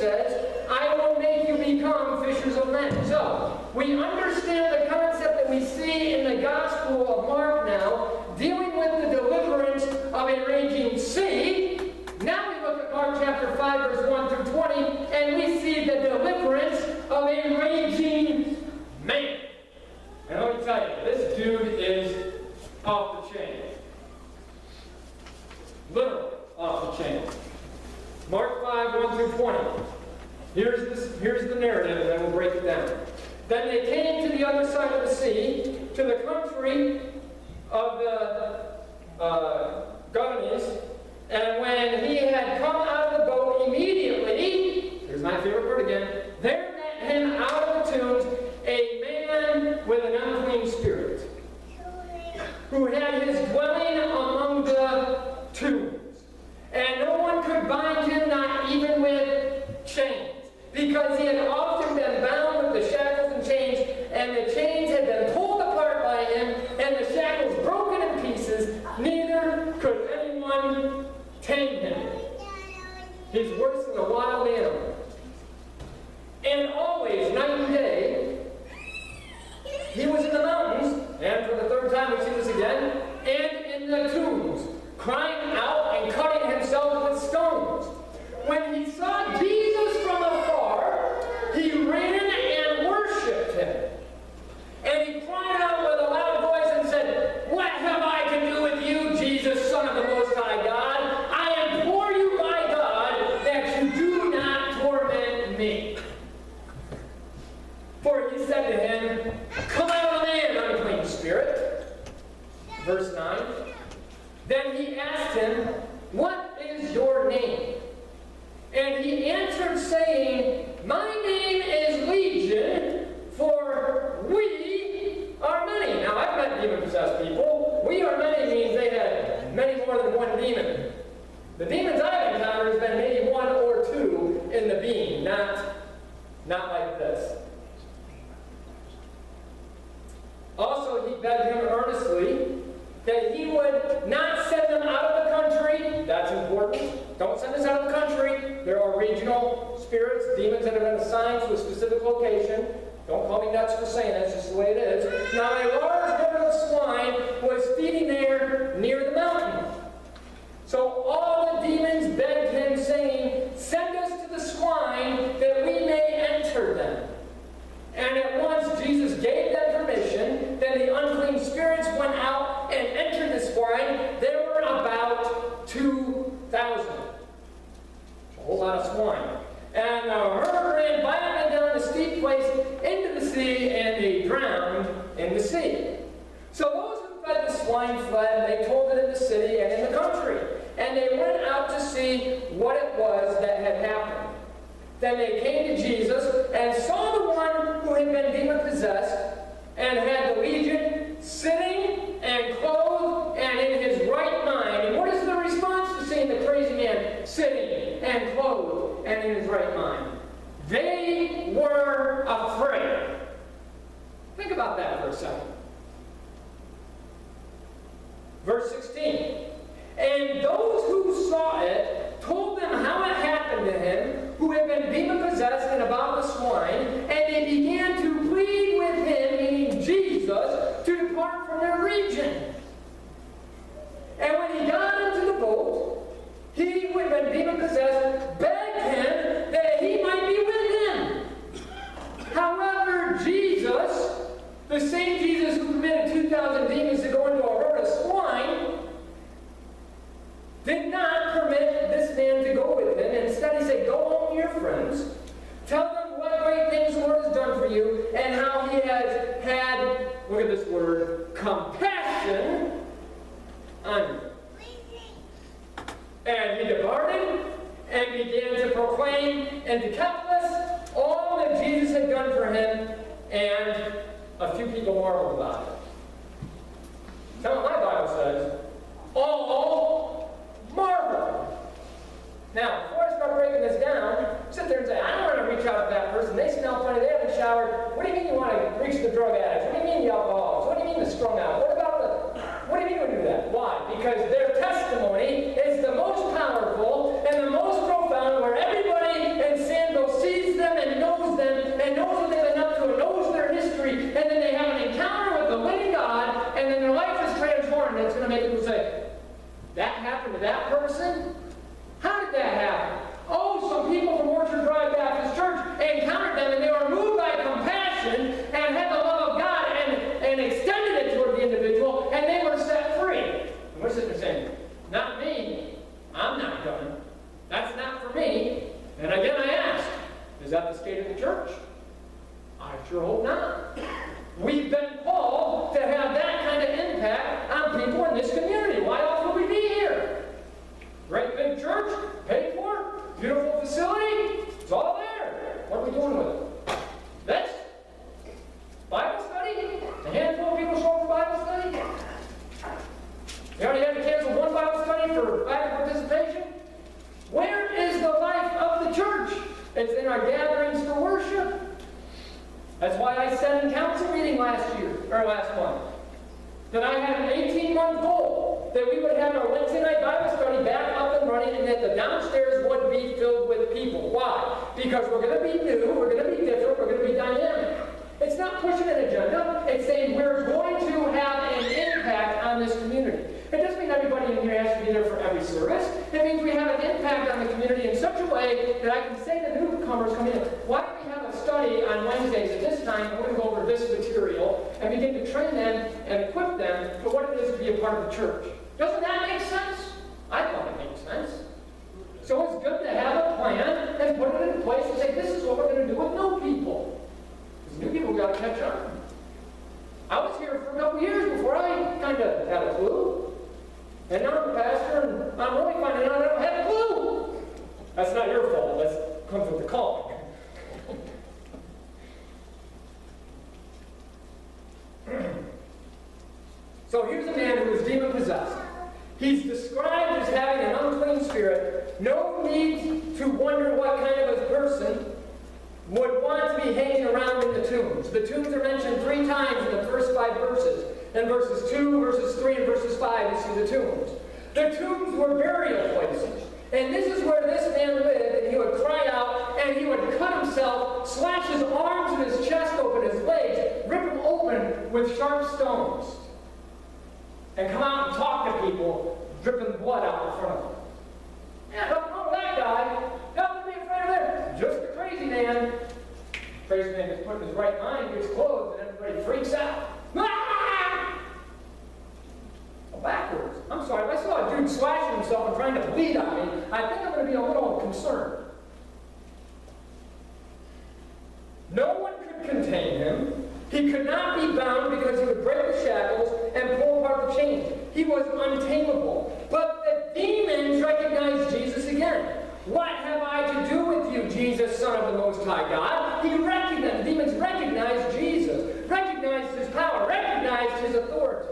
says, I will make you become fishers of men. So, we understand the concept that we see in the Gospel of Mark now, dealing with the deliverance of a raging sea. Now we look at Mark chapter 5, verse 1 through 20, and we see the deliverance of a raging man. And let me tell you, this dude is off the chain. Literally off the chain. Mark 5, 1 through 20. Here's the narrative, and then we'll break it down. Then they came to the other side of the sea, to the country of the Gadarenes, and when he had come out of the boat, immediately, here's my favorite word again, there met him out of the tombs a man with an unclean spirit, who had his dwelling among the tombs. And no one could bind him, not even with chains, because he had often been bound with the shackles and chains, and the chains had been pulled apart by him, and the shackles broken in pieces. Neither could anyone tame him. He's worse than a wild animal. And always, night and day, he was in the mountains, and for the third time we see this again, and in the tombs, crying out and cutting himself with stones. When he saw Jesus from afar, he ran and worshipped him. And he cried out with a loud voice and said, What have I to do with you, Jesus, Son of the Most High God? I implore you by God that you do not torment me. For he said to him, Come out of the man, unclean spirit. Verse 9. Then he asked him, What is your name? And he answered, saying, My name is Legion, for we are many. Now, I've met demon-possessed people. We are many means they had many more than one demon. The demons I've encountered has been maybe one or two in the being, not like this. Also, he begged him earnestly that he would not send them out of the country. That's important. Don't send us out of the country. There are regional spirits, demons that have been assigned to a specific location. Don't call me nuts for saying that. It's just the way it is. Now, a large herd of swine was feeding there near the mountain. So all the demons begged him, saying, Send us to the swine that we may enter them. And at once Jesus gave them permission. Then the unclean spirits went out and entered the swine. There were about 2,000. A whole lot of swine. And the herd ran violently down the steep place into the sea, and they drowned in the sea. So those who fed the swine fled, and they told it in the city and in the country. And they went out to see what it was that had happened. Then they came to Jesus and saw the one who had been demon-possessed and had the legion sitting and clothed and in his right mind. And what is the response to seeing the crazy man sitting and clothed and in his right mind? They were afraid. Think about that for a second. Verse 16. And those who saw it told them how it happened to him, who had been demon-possessed and about the swine, and they began to plead with him, meaning Jesus, to depart from their region. And when he got into the boat, he who had been demon-possessed begged him that he might be with him. However, Jesus, the same Jesus who permitted 2,000 demons to go into a herd of swine, did not permit this man to go with him. Instead, he said, Go home to your friends. Tell them what great things the Lord has done for you and how he has had, look at this word, compassion on you. And he departed and began to proclaim in Decapolis all that Jesus had done for him, and a few people marveled about it. That's what my Bible says. All marvel. Now, before I start breaking this down, sit there and say, I don't want to reach out to that person. They smell funny. They haven't showered. What do you mean you want to reach the drug addicts? What do you mean the alcoholics? What do you mean the strung out? What do you mean you do that? Why? Because their testimony is the most powerful and the most profound, where everybody in San That happened to that person? How did that happen? Oh, some people from Orchard Drive Baptist Church encountered them and they were moved by compassion and had the love of God and extended it toward the individual and they were set free. And we're sitting there saying, not me. I'm not done. That's not for me. And again I ask, is that the state of the church? I sure hope not. We've been called to have that kind of impact on people in this community. Why else would we be here? Great big church, paid for, beautiful facility, it's all there. What are we doing with it? This? Bible study? A handful of people show up for Bible study? You already had to cancel one Bible study for lack of participation? Where is the life of the church? It's in our gatherings for worship. That's why I said in council meeting last month, that I had an 18-month goal that we would have our Wednesday night Bible study back up and running and that the downstairs would be filled with people. Why? Because we're going to be new, we're going to be different, we're going to be dynamic. It's not pushing an agenda, it's saying we're going to have an impact on this community. It doesn't mean everybody in here has to be there for every service. It means we have an impact on the community in such a way that I can say to newcomers coming in, why don't we have a study on Wednesdays at this time, we're going to go over this material and begin to train them and equip them for what it is to be a part of the church. Doesn't that make sense? I thought it made sense. So it's good to have a plan and put it in place and say, this is what we're going to do with new people. Because new people got to catch on. I was here for a couple years before I kind of had a clue. And now I'm a pastor, and I'm really finding out I don't have a clue. That's not your fault. That comes with the calling. So here's a man who is demon-possessed. He's described as having an unclean spirit. No need to wonder what kind of a person would want to be hanging around in the tombs. The tombs are mentioned 3 times in the first 5 verses. In verses 2, verses 3, and verses 5, we see the tombs. The tombs were burial places. And this is where this man lived, and he would cry out, and he would cut himself, slash his arms and his chest open, his legs, rip them open with sharp stones, and come out and talk to people, dripping blood out in front of them. Yeah, nothing wrong with that guy. Nothing to be afraid of there. Just a crazy man. Crazy man gets put in his right mind, gets clothed, and everybody freaks out. Ah! Well, backwards. I'm sorry, if I saw a dude slashing himself and trying to bleed on me, I think I'm going to be a little concerned. No one could contain him. He could not be bound because he would break the shackles and pull apart the chains. He was untamable. But the demons recognized Jesus again. What have I to do with you, Jesus, Son of the Most High God? The demons recognized Jesus, recognized his power, recognized his authority.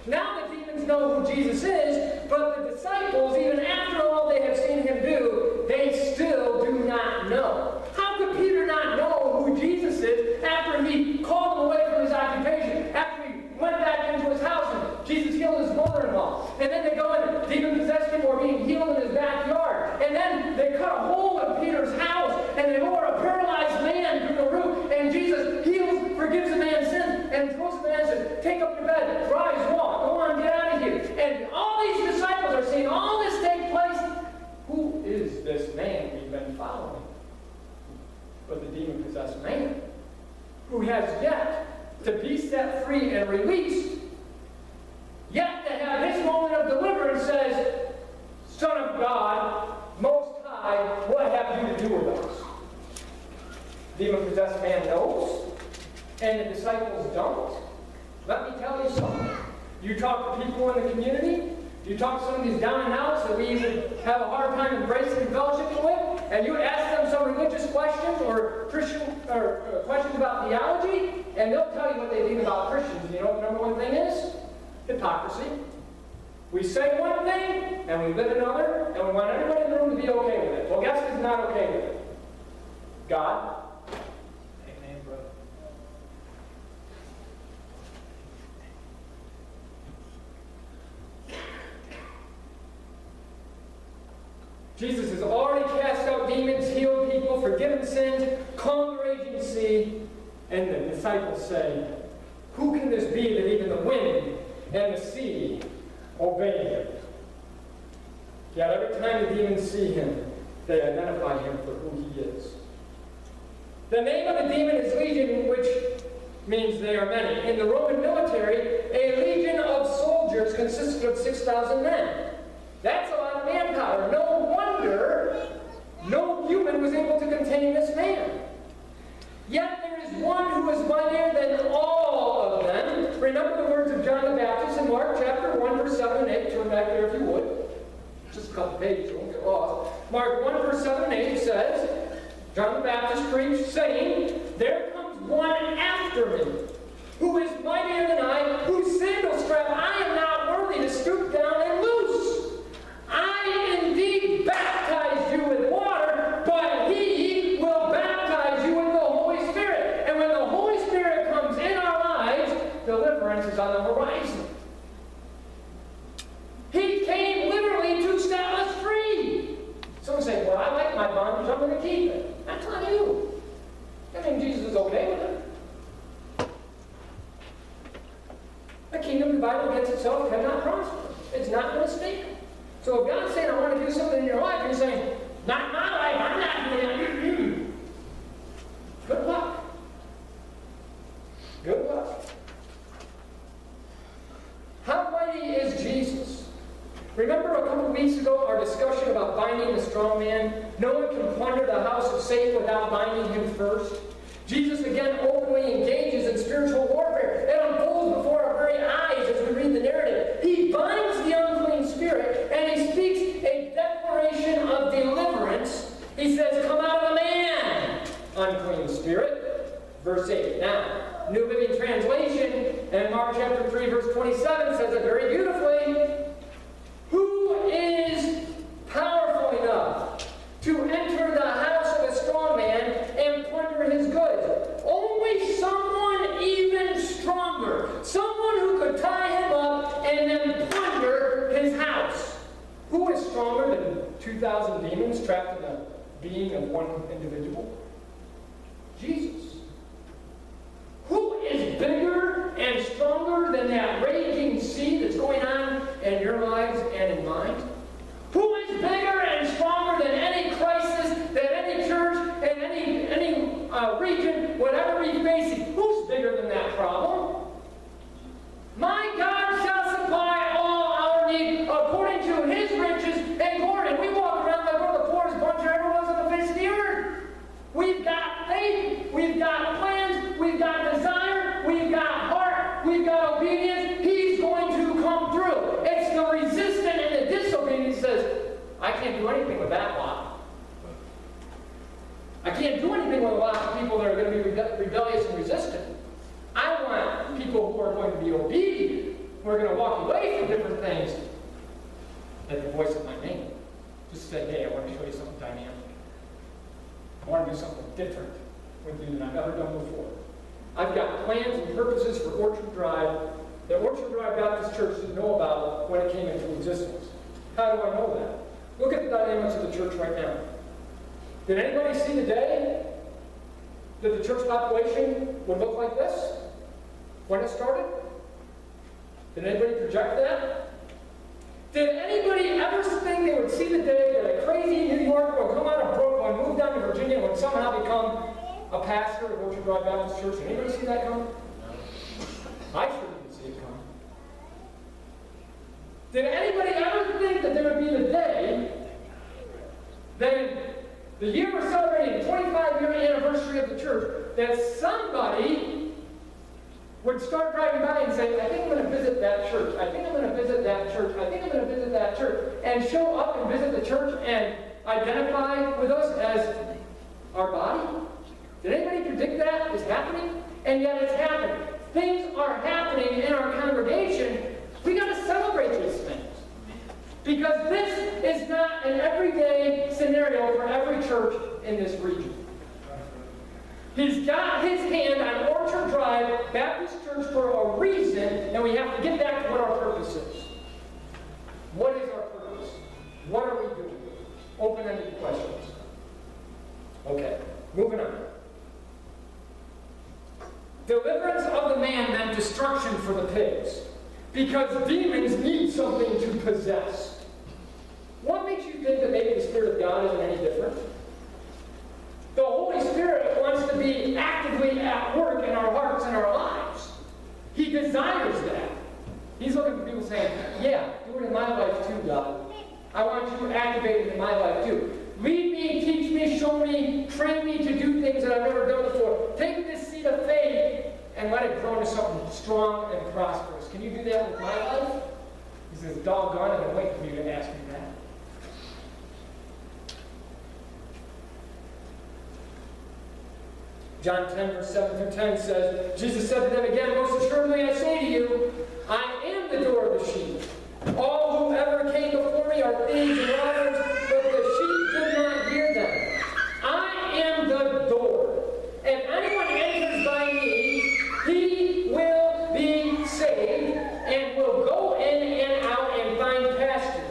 Now the demons know who Jesus is, but the disciples, even after all they have seen him do, they still do not know. How could Peter not know who Jesus is after he called him away from his occupation, after he went back into his house and Jesus healed his mother-in-law, and then they go and demon-possessed people are being healed in his backyard, and then they cut a hole in Peter's house, and they lower a paralyzed man through the roof, and Jesus heals, forgives the man's sins, and throws the man and says, take up your bed, rise, walk, go on, get out of here. And all these disciples are seeing all this take place. Who is this man we've been following? But the demon-possessed man, who has yet to be set free and released, yet to have his moment of deliverance says, Son of God, Most High, what have you to do with us? Demon-possessed man knows, and the disciples don't. Let me tell you something. You talk to people in the community, you talk to some of these down and outs that we even have a hard time embracing and fellowshipping with, and you ask them some religious questions or Christian or questions about theology, and they'll tell you what they think about Christians. You know what the number one thing is? Hypocrisy. We say one thing, and we live another, and we want everybody in the room to be okay with it. Well, guess who's not okay with it? God. Amen, brother. Jesus has already cast out demons, healed people, forgiven sins, calmed the raging sea, and the disciples say, who can this be that even the wind and the sea obey him? time the demons see him, they identify him for who he is. The name of the demon is Legion, which means they are many. In the Roman military, a legion of soldiers consisted of 6,000 men. That's a lot of manpower. No wonder no human was able to contain this man. Yet there is one who is mightier than all of them. Remember the words of John the Baptist in Mark chapter 1, verse 7 and 8. Turn back there if you would. Just a couple pages, you won't get lost. Mark 1, verse 7 and 8 says, John the Baptist preached, saying, "There comes one after me, who is mightier than I, whose sandal strap I am not worthy to stoop down and loose. I indeed baptize you with water, but he will baptize you with the Holy Spirit." And when the Holy Spirit comes in our lives, deliverance is on the horizon. He came literally to set us free. Some say, "Well, I like my bondage, I'm going to keep it." That's on you. I think Jesus is okay with it. The kingdom divided against itself cannot prosper. It's not going to stand. So if God's saying, "I want to do something in your life," you're saying, "Not my life, I'm not doing it." Good luck. Good luck. How mighty is Jesus? Remember a couple weeks ago our discussion about binding the strong man? No one can plunder the house of Satan without binding him first. Jesus again openly engages in spiritual warfare. It unfolds before our very eyes as we read the narrative. He binds the unclean spirit and he speaks a declaration of deliverance. He says, "Come out of the man, unclean spirit." Verse 8. Now, New Living Translation and Mark chapter 3 verse 27 says it very beautifully. Who is powerful enough to enter the house of a strong man and plunder his goods? Only someone even stronger. Someone who could tie him up and then plunder his house. Who is stronger than 2,000 demons trapped in the being of one individual? Jesus. Who is bigger and stronger than that raging sea that's going on in your lives and in mine? Who is bigger and stronger than any crisis that any church in any region would ever be facing? Who's bigger than that problem? My God shall supply all our need according to his riches and glory. And we walk around like we're the poorest bunch there ever was on the face of the earth. We've got faith, we've got plans, we've got desire, we've got heart, we've got obedience. He's going to come through. It's the resistant and the disobedient says, "I can't do anything with that lot. I can't do anything with a lot of people that are going to be rebellious and resistant. I want people who are going to be obedient, who are going to walk away from different things at the voice of my name. Just say, hey, I want to show you something dynamic. I want to do something different with you than I've ever done before. I've got plans and purposes for Orchard Drive that Orchard Drive Baptist Church didn't know about when it came into existence. How do I know that? Look at the dynamics of the church right now. Did anybody see the day that the church population would look like this when it started? Did anybody project that? Did anybody ever think they would see the day that a crazy New Yorker would come out of Brooklyn, move down to Virginia, and would somehow become a pastor of Orchard Drive Baptist Church? Did anybody see that coming? I sure didn't see it coming. Did anybody ever think that there would be the day that the year we're celebrating, the 25-year anniversary of the church, that somebody would start driving by and say, I think I'm going to visit that church. I think I'm going to visit that church. I think I'm going to visit that church. And show up and visit the church and identify with us as our body? Did anybody predict that is happening? And yet it's happening. Things are happening in our congregation. We got to celebrate these things. Because this is not an everyday scenario for every church in this region. He's got his hand on Orchard Drive Baptist Church for a reason, and we have to get back to what our purpose is. What is our purpose? What are we doing? Open-ended questions. Okay, moving on. Deliverance of the man meant destruction for the pigs, because demons need something to possess. What makes you think that maybe the Spirit of God isn't any different? The Holy Spirit wants to be actively at work in our hearts and our lives. He desires that. He's looking for people saying, yeah, do it in my life too, God. I want you activated in my life too. Lead me, teach me, show me, train me to do things that I've never done before. Take this seed of faith and let it grow into something strong and prosperous. Can you do that with my life? He says, doggone, I've been waiting for you to ask me that. John 10, verse 7 through 10 says, Jesus said to them again, most assuredly I say to you, I am the door of the sheep. All who ever came before me are thieves and robbers, but the sheep did not hear them. I am the door. If anyone enters by me, he will be saved and will go in and out and find pasture.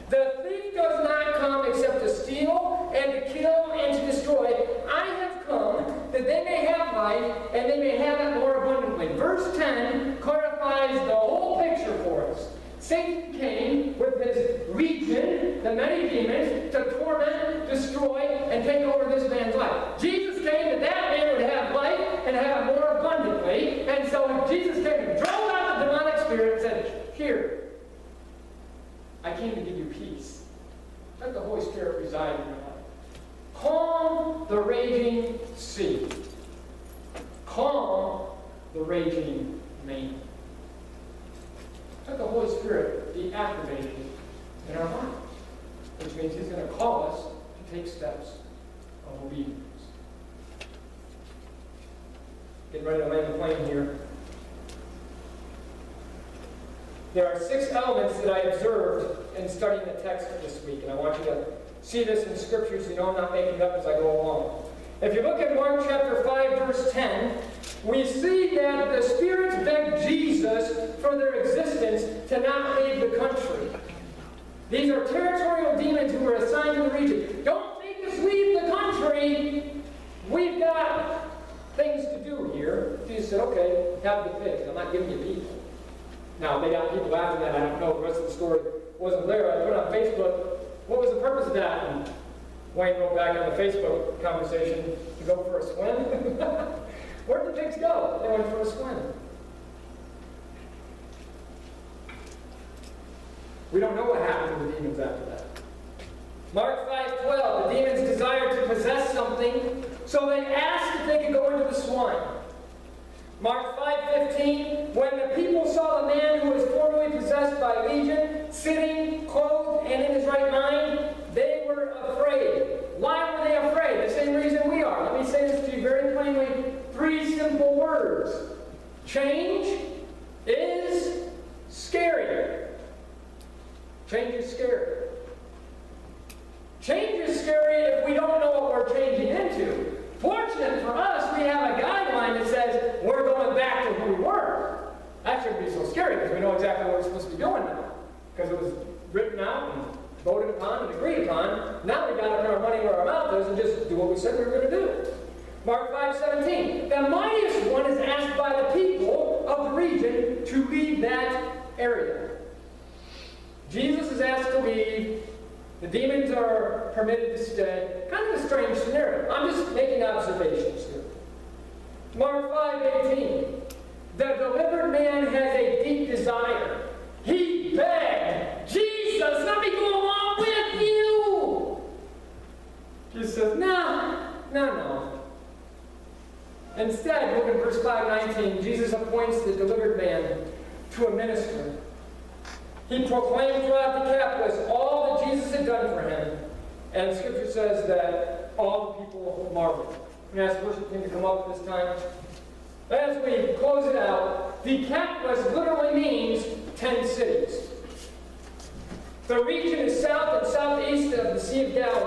The thief does not come except to steal and to kill and to destroy. I have come that they may have life and they may have it more abundantly. Verse 10 clarifies the whole picture for us. Satan came with his legion, the many demons, to torment, destroy, and take over this man's life. Jesus came that that man would have life and have it more abundantly. And so Jesus came and drove out the demonic spirit and said, here, I came to give you peace. Let the Holy Spirit reside in your life. Calm the raging sea. Calm the raging main. Let the Holy Spirit be activated in our lives, which means He's going to call us to take steps of obedience. Getting ready to land the plane here. There are 6 elements that I observed in studying the text this week, and I want you to see this in Scripture so you know I'm not making it up as I go along. If you look at Mark chapter 5, verse 10, we see that the spirits begged Jesus for their existence to not leave the country. These are territorial demons who were assigned to the region. Don't make us leave the country. We've got things to do here. Jesus said, okay, have the fix. I'm not giving you people. Now, they got people after that. I don't know. The rest of the story wasn't there. I put it on Facebook. What was the purpose of that? And Wayne wrote back on the Facebook conversation to go for a swim. Where'd the pigs go? They went for a swim. We don't know what happened to the demons after that. Mark 5:12, the demons desired to possess something, so they asked if they could go into the swine. Mark 5:15, when the people saw the man who was formerly possessed by legion, sitting, clothed, and in his right mind, they were afraid. Why were they afraid? The same reason we are. Let me say this to you very plainly. 3 simple words. Change is scary. Change is scary. Change is scary if we don't know what we're changing into. Fortunate for us, we have a guideline that says we're going back to who we were. That shouldn't be so scary because we know exactly what we're supposed to be doing now. Because it was written out and voted upon and agreed upon. Now we got to put our money where our mouth is and just do what we said we were going to do. Mark 5:17. The mightiest one is asked by the people of the region to leave that area. Jesus is asked to leave. The demons are permitted to stay. Kind of a strange scenario. I'm just making observations here. Mark 5:18. The delivered man has a deep desire. He begged, Jesus, let me go along with you. Jesus says, no. Instead, look at verse 5:19. Jesus appoints the delivered man to a minister. He proclaimed throughout the Decapolis all that Jesus had done for him. And Scripture says that all the people marveled. I'm going to ask the worship team to come up at this time. As we close it out, Decapolis literally means 10 cities. The region is south and southeast of the Sea of Galilee.